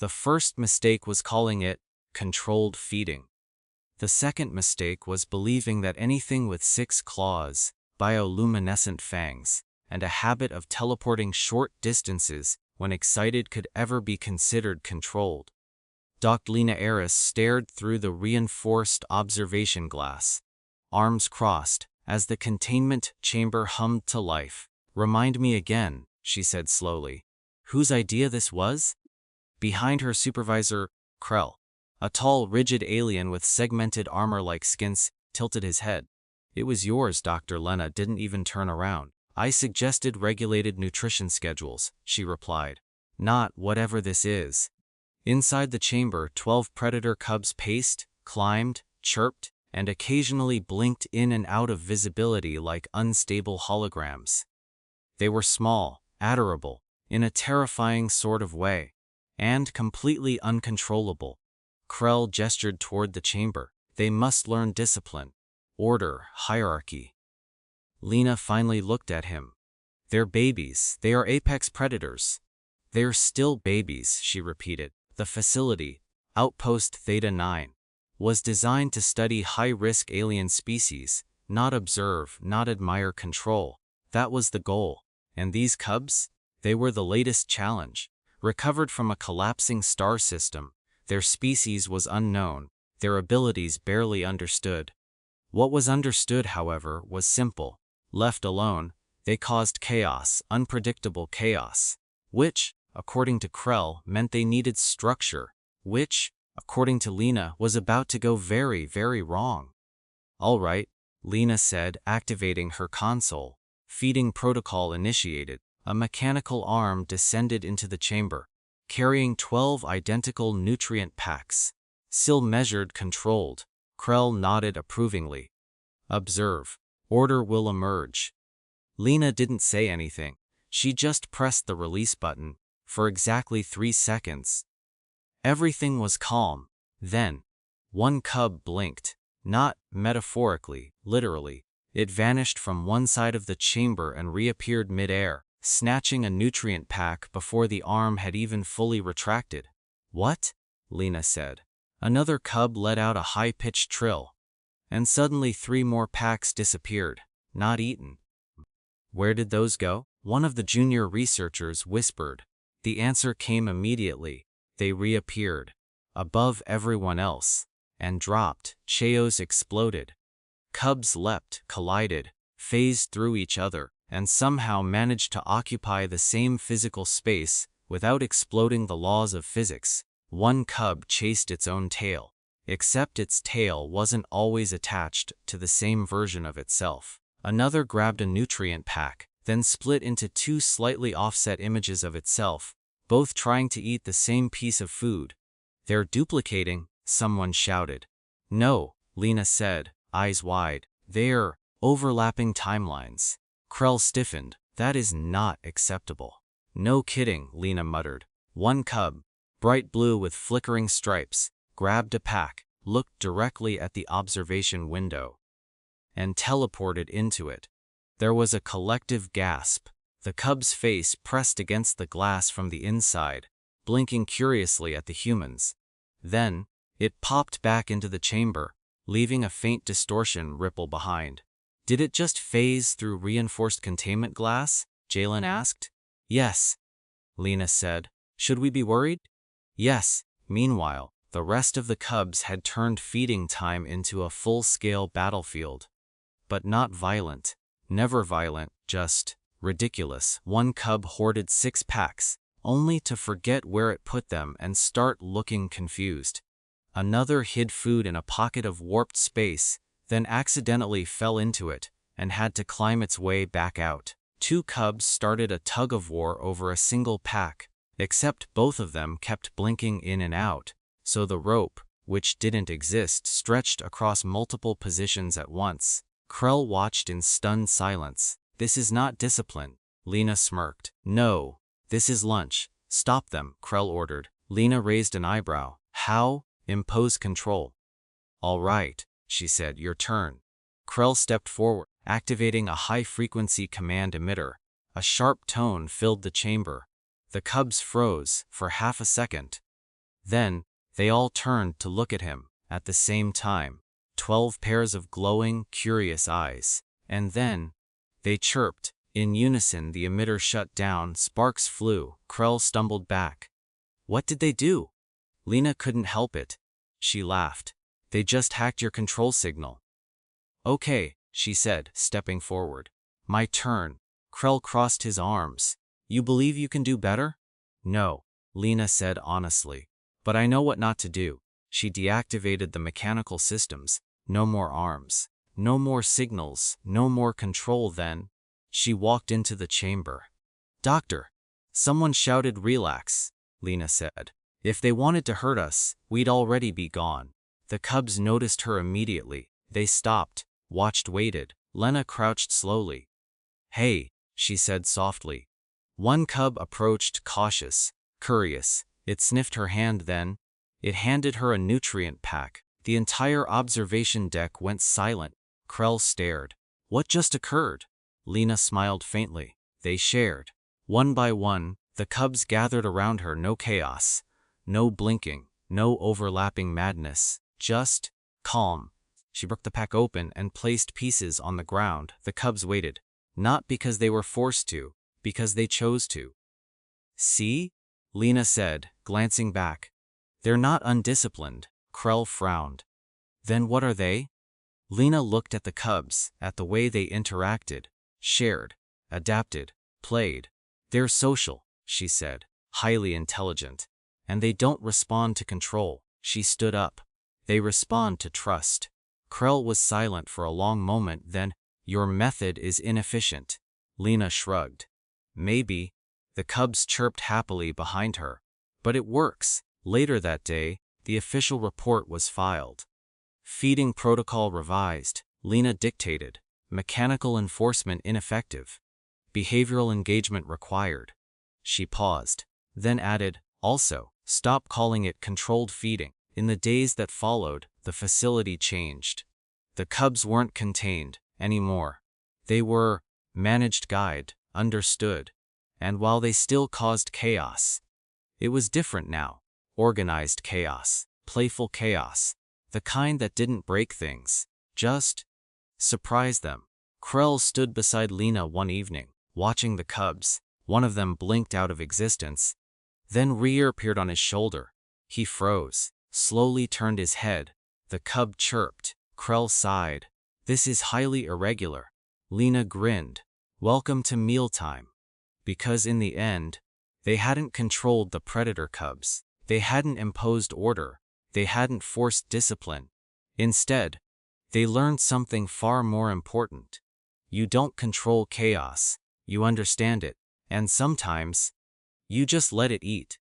The first mistake was calling it controlled feeding. The second mistake was believing that anything with 6 claws, bioluminescent fangs, and a habit of teleporting short distances when excited could ever be considered controlled. Dr. Lena Aris stared through the reinforced observation glass, arms crossed, as the containment chamber hummed to life. "Remind me again," she said slowly, "whose idea this was?" Behind her supervisor, Krell, a tall, rigid alien with segmented armor-like skins, tilted his head. "It was yours." Dr. Lena didn't even turn around. "I suggested regulated nutrition schedules," she replied. "Not whatever this is." Inside the chamber, 12 predator cubs paced, climbed, chirped, and occasionally blinked in and out of visibility like unstable holograms. They were small, adorable, in a terrifying sort of way, and completely uncontrollable. Krell gestured toward the chamber. "They must learn discipline, order, hierarchy." Lena finally looked at him. "They're babies. They are apex predators." "They're still babies," she repeated. The facility, Outpost Theta 9, was designed to study high-risk alien species, not observe, not admire, control. That was the goal. And these cubs? They were the latest challenge. Recovered from a collapsing star system, their species was unknown, their abilities barely understood. What was understood, however, was simple. Left alone, they caused chaos, unpredictable chaos, which, according to Krell, meant they needed structure, which, according to Lena, was about to go very, very wrong. "All right," Lena said, activating her console. Feeding protocol initiated. A mechanical arm descended into the chamber, carrying 12 identical nutrient packs. Still measured, controlled. Krell nodded approvingly. "Observe. Order will emerge." Lena didn't say anything. She just pressed the release button. For exactly 3 seconds. Everything was calm. Then, one cub blinked. Not metaphorically, literally. It vanished from one side of the chamber and reappeared mid-air, snatching a nutrient pack before the arm had even fully retracted. "What?" Lena said. Another cub let out a high-pitched trill. And suddenly 3 more packs disappeared, not eaten. "Where did those go?" One of the junior researchers whispered. The answer came immediately. They reappeared, above everyone else, and dropped. Chaos exploded. Cubs leapt, collided, phased through each other, and somehow managed to occupy the same physical space without exploding the laws of physics. One cub chased its own tail, except its tail wasn't always attached to the same version of itself. Another grabbed a nutrient pack, then split into 2 slightly offset images of itself, both trying to eat the same piece of food. "They're duplicating," someone shouted. "No," Lena said, eyes wide. "They're overlapping timelines." Krell stiffened. "That is not acceptable." "No kidding," Lena muttered. One cub, bright blue with flickering stripes, grabbed a pack, looked directly at the observation window, and teleported into it. There was a collective gasp. The cub's face pressed against the glass from the inside, blinking curiously at the humans. Then, it popped back into the chamber, leaving a faint distortion ripple behind. "Did it just phase through reinforced containment glass?" Jalen asked. "Yes," Lena said. "Should we be worried?" "Yes." Meanwhile, the rest of the cubs had turned feeding time into a full-scale battlefield. But not violent. Never violent, just ridiculous. One cub hoarded 6 packs, only to forget where it put them and start looking confused. Another hid food in a pocket of warped space, then accidentally fell into it and had to climb its way back out. 2 cubs started a tug-of-war over a single pack, except both of them kept blinking in and out, so the rope, which didn't exist, stretched across multiple positions at once. Krell watched in stunned silence. "This is not discipline," Lena smirked. "No, this is lunch. Stop them," Krell ordered. Lena raised an eyebrow. "How?" "Impose control." "All right," she said, "your turn." Krell stepped forward, activating a high-frequency command emitter. A sharp tone filled the chamber. The cubs froze for half a second. Then, they all turned to look at him, at the same time. 12 pairs of glowing, curious eyes. And then, they chirped. In unison, the emitter shut down, sparks flew. Krell stumbled back. What did they do? Lena couldn't help it. She laughed. They just hacked your control signal. Okay, she said, stepping forward. My turn. Krell crossed his arms. You believe you can do better? No, Lena said honestly. But I know what not to do. She deactivated the mechanical systems. No more arms. No more signals. No more control. Then, she walked into the chamber. Doctor! Someone shouted. Relax, Lena said. If they wanted to hurt us, we'd already be gone. The cubs noticed her immediately. They stopped, watched, waited. Lena crouched slowly. Hey, she said softly. One cub approached, cautious, curious. It sniffed her hand. Then, it handed her a nutrient pack. The entire observation deck went silent. Krell stared. What just occurred? Lena smiled faintly. They shared. One by one, the cubs gathered around her. No chaos. No blinking. No overlapping madness. Just calm. She broke the pack open and placed pieces on the ground. The cubs waited. Not because they were forced to, because they chose to. See? Lena said, glancing back. They're not undisciplined. Krell frowned. Then what are they? Lena looked at the cubs, at the way they interacted, shared, adapted, played. They're social, she said, highly intelligent. And they don't respond to control. She stood up. They respond to trust. Krell was silent for a long moment. Then, your method is inefficient. Lena shrugged. Maybe. The cubs chirped happily behind her. But it works. Later that day, the official report was filed. Feeding protocol revised. Lena dictated. Mechanical enforcement ineffective. Behavioral engagement required. She paused. Then added, also, stop calling it controlled feeding. In the days that followed, the facility changed. The cubs weren't contained anymore. They were managed, guided, understood. And while they still caused chaos, it was different now. Organized chaos, playful chaos, the kind that didn't break things, just surprise them. Krell stood beside Lena one evening, watching the cubs. One of them blinked out of existence, then reappeared on his shoulder. He froze, slowly turned his head. The cub chirped. Krell sighed. This is highly irregular. Lena grinned. Welcome to Mealtime. Because in the end, they hadn't controlled the predator cubs. They hadn't imposed order. They hadn't forced discipline. Instead, they learned something far more important. You don't control chaos. You understand it. And sometimes, you just let it eat.